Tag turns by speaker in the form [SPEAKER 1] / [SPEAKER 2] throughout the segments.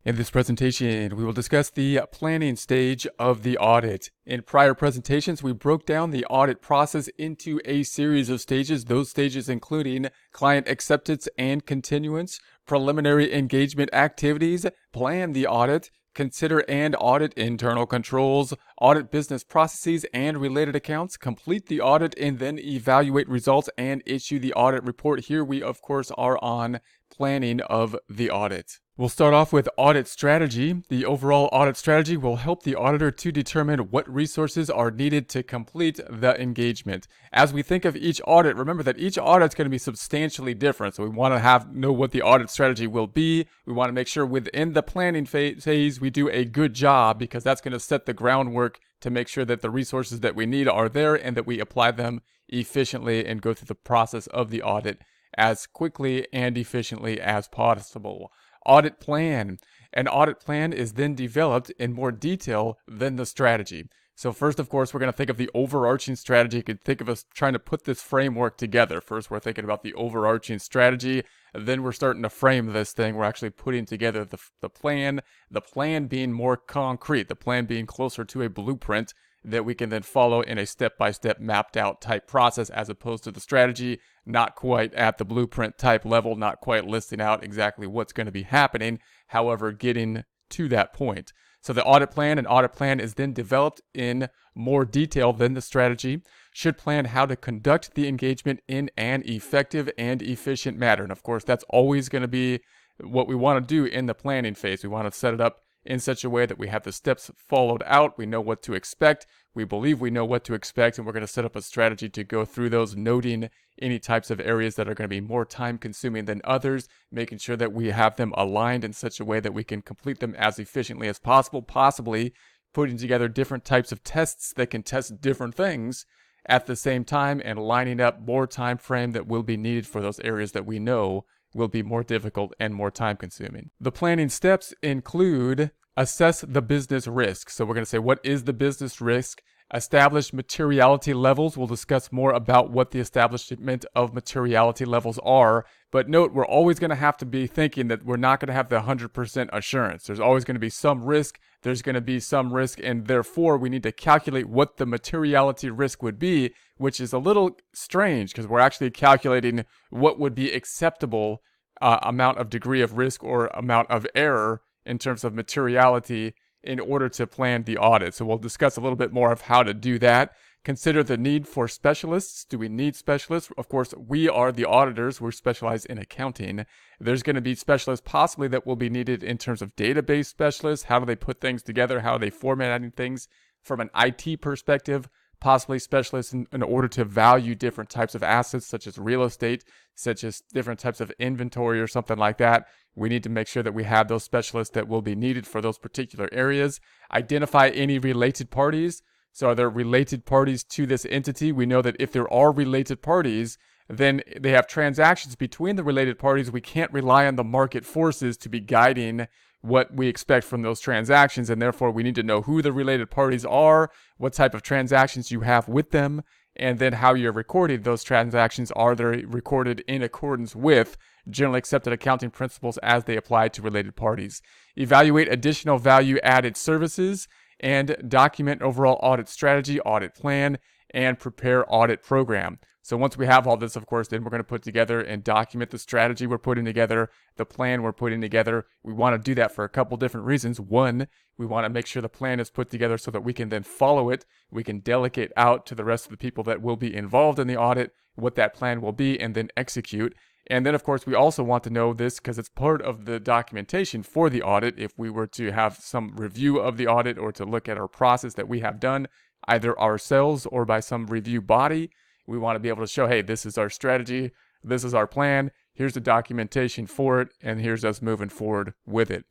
[SPEAKER 1] In this presentation, we will discuss the planning stage of the audit. In prior presentations, we broke down the audit process into a series of stages, those stages including client acceptance and continuance, preliminary engagement activities, plan the audit, consider and audit internal controls, audit business processes and related accounts, complete the audit, and then evaluate results and issue the audit report. Here we, of course, are on planning of the audit. We'll start off with audit strategy. The overall audit strategy will help the auditor to determine what resources are needed to complete the engagement. As we think of each audit, remember that each audit is going to be substantially different. So we want to know what the audit strategy will be. We want to make sure within the planning phase we do a good job, because that's going to set the groundwork to make sure that the resources that we need are there and that we apply them efficiently and go through the process of the audit as quickly and efficiently as possible. Audit plan. An audit plan is then developed in more detail than the strategy. So first, of course, we're going to think of the overarching strategy. You could think of us trying to put this framework together. First, we're thinking about the overarching strategy. Then we're starting to frame this thing. We're actually putting together the plan being more concrete, the plan being closer to a blueprint that we can then follow in a step-by-step mapped out type process, as opposed to the strategy not quite at the blueprint type level, not quite listing out exactly what's going to be happening, however, getting to that point. So the audit plan is then developed in more detail than the strategy, should plan how to conduct the engagement in an effective and efficient manner. And of course, that's always going to be what we want to do in the planning phase. We want to set it up in such a way that we have the steps followed out. We know what to expect. We believe we know what to expect, and we're going to set up a strategy to go through those, noting any types of areas that are going to be more time consuming than others, making sure that we have them aligned in such a way that we can complete them as efficiently as possible, possibly putting together different types of tests that can test different things at the same time, and lining up more time frame that will be needed for those areas that we know will be more difficult and more time consuming. The planning steps include assess the business risk. So we're going to say, what is the business risk? Establish materiality levels. We'll discuss more about what the establishment of materiality levels are. But note, we're always going to have to be thinking that we're not going to have the 100% assurance. There's always going to be some risk. There's going to be some risk, and therefore we need to calculate what the materiality risk would be, which is a little strange because we're actually calculating what would be acceptable amount of degree of risk or amount of error in terms of materiality in order to plan the audit. So we'll discuss a little bit more of how to do that. Consider the need for specialists. Do we need specialists? Of course, we are the auditors. We're specialized in accounting. There's going to be specialists possibly that will be needed in terms of database specialists. How do they put things together? How are they formatting things from an IT perspective? Possibly specialists in order to value different types of assets, such as real estate, such as different types of inventory or something like that. We need to make sure that we have those specialists that will be needed for those particular areas. Identify any related parties. So are there related parties to this entity? We know that if there are related parties, then they have transactions between the related parties. We can't rely on the market forces to be guiding what we expect from those transactions, and therefore we need to know who the related parties are, what type of transactions you have with them, and then how you're recording those transactions. Are they recorded in accordance with generally accepted accounting principles as they apply to related parties? Evaluate additional value-added services, and document overall audit strategy, audit plan, and prepare audit program. So once we have all this, of course, then we're going to put together and document the strategy we're putting together, the plan we're putting together. We want to do that for a couple different reasons. One, we want to make sure the plan is put together so that we can then follow it. We can delegate out to the rest of the people that will be involved in the audit what that plan will be, and then execute. And then, of course, we also want to know this because it's part of the documentation for the audit. If we were to have some review of the audit or to look at our process that we have done, either ourselves or by some review body, we want to be able to show, hey, this is our strategy, this is our plan, here's the documentation for it, and here's us moving forward with it.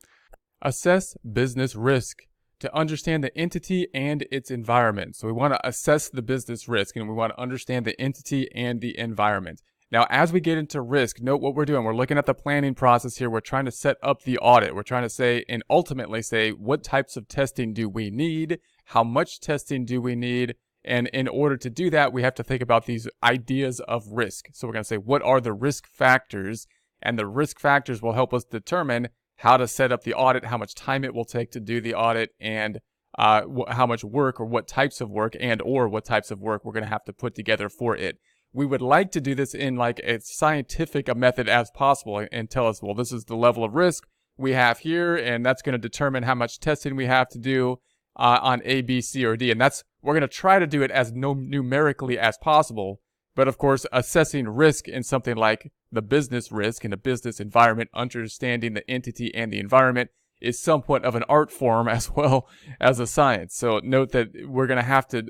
[SPEAKER 1] Assess business risk. To understand the entity and its environment. So we want to assess the business risk, and we want to understand the entity and the environment. Now, as we get into risk, note what we're doing. We're looking at the planning process here. We're trying to set up the audit. We're trying to say, and ultimately say, what types of testing do we need? How much testing do we need? And in order to do that, we have to think about these ideas of risk. So we're going to say, what are the risk factors? And the risk factors will help us determine how to set up the audit, how much time it will take to do the audit, and how much work or what types of work or what types of work we're going to have to put together for it. We would like to do this in like as scientific a method as possible and tell us, well, this is the level of risk we have here, and that's going to determine how much testing we have to do on A, B, C, or D. And we're going to try to do it as numerically as possible. But of course, assessing risk in something like the business risk in a business environment, understanding the entity and the environment, is somewhat of an art form as well as a science. So note that we're going to have to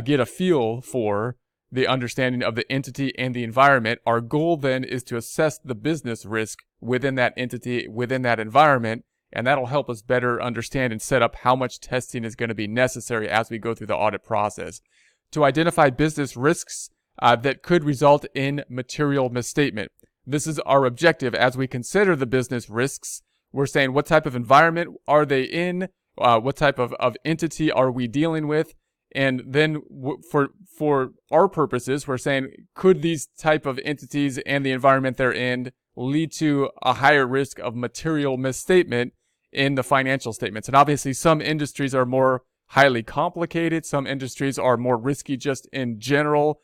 [SPEAKER 1] get a feel for the understanding of the entity and the environment. Our goal then is to assess the business risk within that entity, within that environment, and that'll help us better understand and set up how much testing is going to be necessary as we go through the audit process. To identify business risks that could result in material misstatement. This is our objective as we consider the business risks. We're saying what type of environment are they in, what type of entity are we dealing with, and then for our purposes, we're saying could these type of entities and the environment they're in lead to a higher risk of material misstatement in the financial statements. And obviously some industries are more highly complicated, some industries are more risky just in general,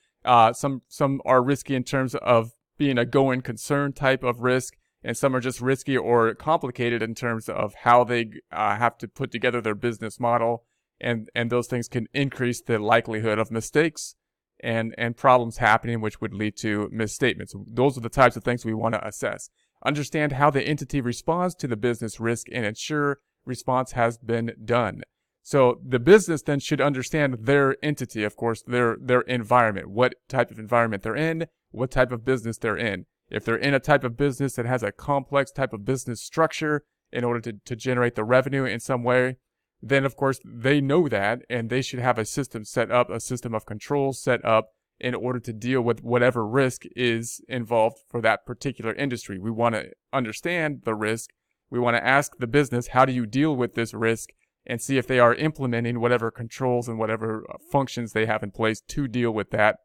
[SPEAKER 1] some are risky in terms of being a going concern type of risk, and some are just risky or complicated in terms of how they have to put together their business model, and those things can increase the likelihood of mistakes and problems happening, which would lead to misstatements. Those are the types of things we want to assess. Understand how the entity responds to the business risk and ensure response has been done. So the business then should understand their entity, of course, their environment, what type of environment they're in, what type of business they're in. If they're in a type of business that has a complex type of business structure in order to generate the revenue in some way, then of course they know that, and they should have a system set up, a system of controls set up in order to deal with whatever risk is involved for that particular industry. We want to understand the risk. We want to ask the business, how do you deal with this risk, and see if they are implementing whatever controls and whatever functions they have in place to deal with that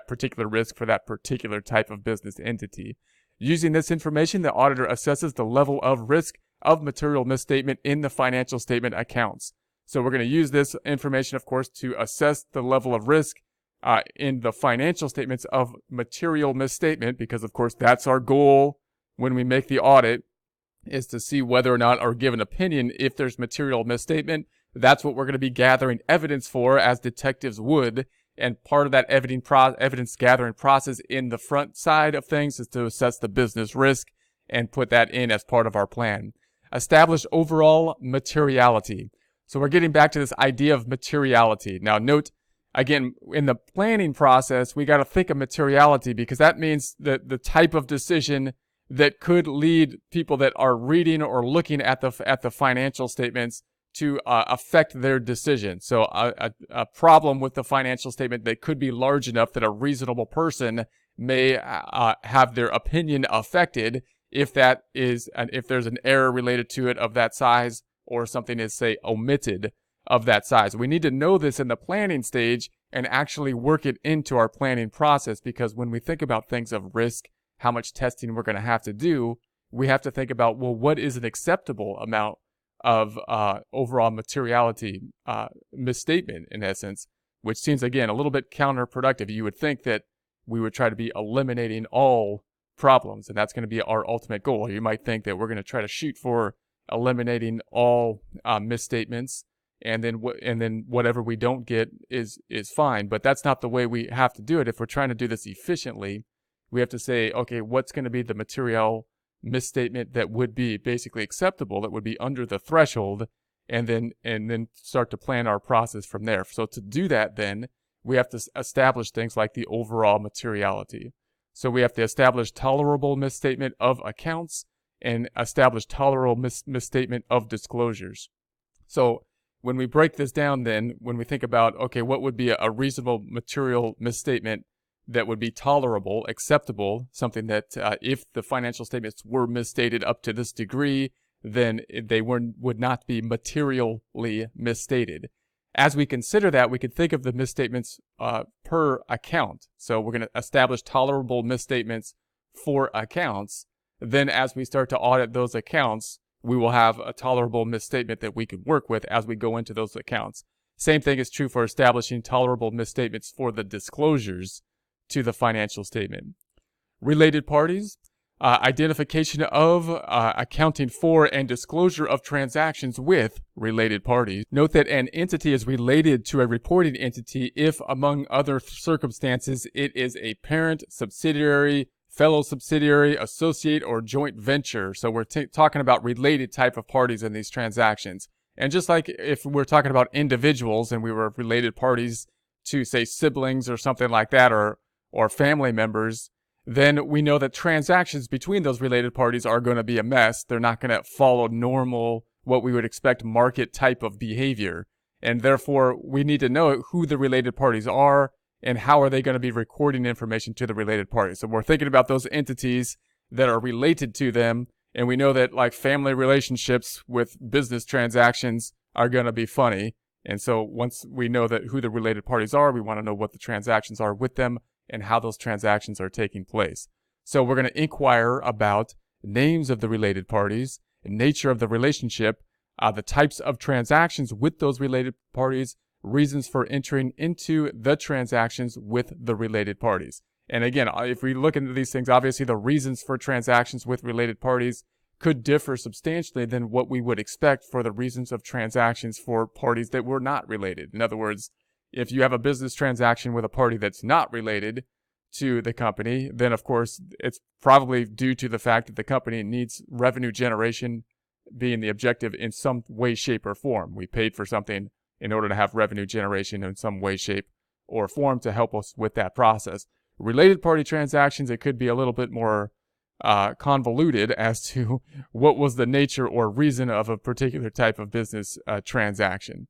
[SPEAKER 1] particular risk for that particular type of business entity. Using this information, the auditor assesses the level of risk of material misstatement in the financial statement accounts. So we're going to use this information, of course, to assess the level of risk in the financial statements of material misstatement, because, of course, that's our goal when we make the audit, is to see whether or not, or give an opinion if there's material misstatement. That's what we're going to be gathering evidence for, as detectives would. And part of that evidence gathering process in the front side of things is to assess the business risk and put that in as part of our plan. Establish overall materiality. So we're getting back to this idea of materiality. Now note, again, in the planning process, we got to think of materiality, because that means that the type of decision that could lead people that are reading or looking at the financial statements to affect their decision. So a problem with the financial statement that could be large enough that a reasonable person may have their opinion affected if there's an error related to it of that size, or something is, say, omitted of that size. We need to know this in the planning stage and actually work it into our planning process, because when we think about things of risk, how much testing we're going to have to do, we have to think about, well, what is an acceptable amount of overall materiality misstatement, in essence, which seems, again, a little bit counterproductive. You would think that we would try to be eliminating all problems, and that's going to be our ultimate goal. You might think that we're going to try to shoot for eliminating all misstatements, and then whatever we don't get is fine. But that's not the way we have to do it. If we're trying to do this efficiently, we have to say, okay, what's going to be the material misstatement that would be basically acceptable, that would be under the threshold, and then start to plan our process from there. So to do that, then we have to establish things like the overall materiality. So we have to establish tolerable misstatement of accounts and establish tolerable misstatement of disclosures. So when we break this down, then when we think about, okay, what would be a reasonable material misstatement that would be tolerable, acceptable, something that if the financial statements were misstated up to this degree, then they would not be materially misstated. As we consider that, we could think of the misstatements per account. So we're going to establish tolerable misstatements for accounts. then as we start to audit those accounts, we will have a tolerable misstatement that we can work with as we go into those accounts. Same thing is true for establishing tolerable misstatements for the disclosures to the financial statement. Related parties, identification of, accounting for, and disclosure of transactions with related parties. Note that an entity is related to a reporting entity if, among other circumstances, it is a parent, subsidiary, fellow subsidiary, associate, or joint venture. So we're talking about related type of parties in these transactions. And just like if we're talking about individuals and we were related parties to, say, siblings or something like that, or family members, then we know that transactions between those related parties are going to be a mess. They're not going to follow normal, what we would expect market type of behavior. And therefore, we need to know who the related parties are and how are they going to be recording information to the related parties. So we're thinking about those entities that are related to them. And we know that like family relationships with business transactions are going to be funny. And so once we know that who the related parties are, we want to know what the transactions are with them and how those transactions are taking place. So we're going to inquire about names of the related parties, nature of the relationship, the types of transactions with those related parties, reasons for entering into the transactions with the related parties. And again, if we look into these things, obviously the reasons for transactions with related parties could differ substantially than what we would expect for the reasons of transactions for parties that were not related. In other words, if you have a business transaction with a party that's not related to the company, then of course it's probably due to the fact that the company needs revenue generation being the objective in some way, shape, or form. We paid for something in order to have revenue generation in some way, shape, or form to help us with that process. Related party transactions, it could be a little bit more convoluted as to what was the nature or reason of a particular type of business transaction.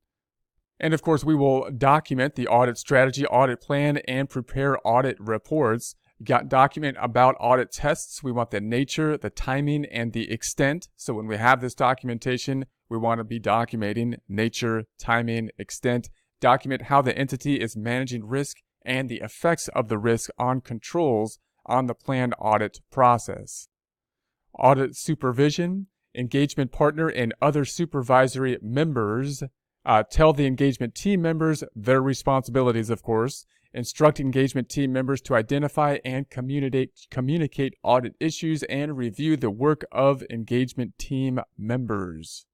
[SPEAKER 1] And of course, we will document the audit strategy, audit plan, and prepare audit reports. Document about audit tests. We want the nature, the timing, and the extent. So when we have this documentation, we want to be documenting nature, timing, extent. Document how the entity is managing risk and the effects of the risk on controls on the planned audit process. Audit supervision, engagement partner, and other supervisory members. Tell the engagement team members their responsibilities, of course. Instruct engagement team members to identify and communicate audit issues and review the work of engagement team members.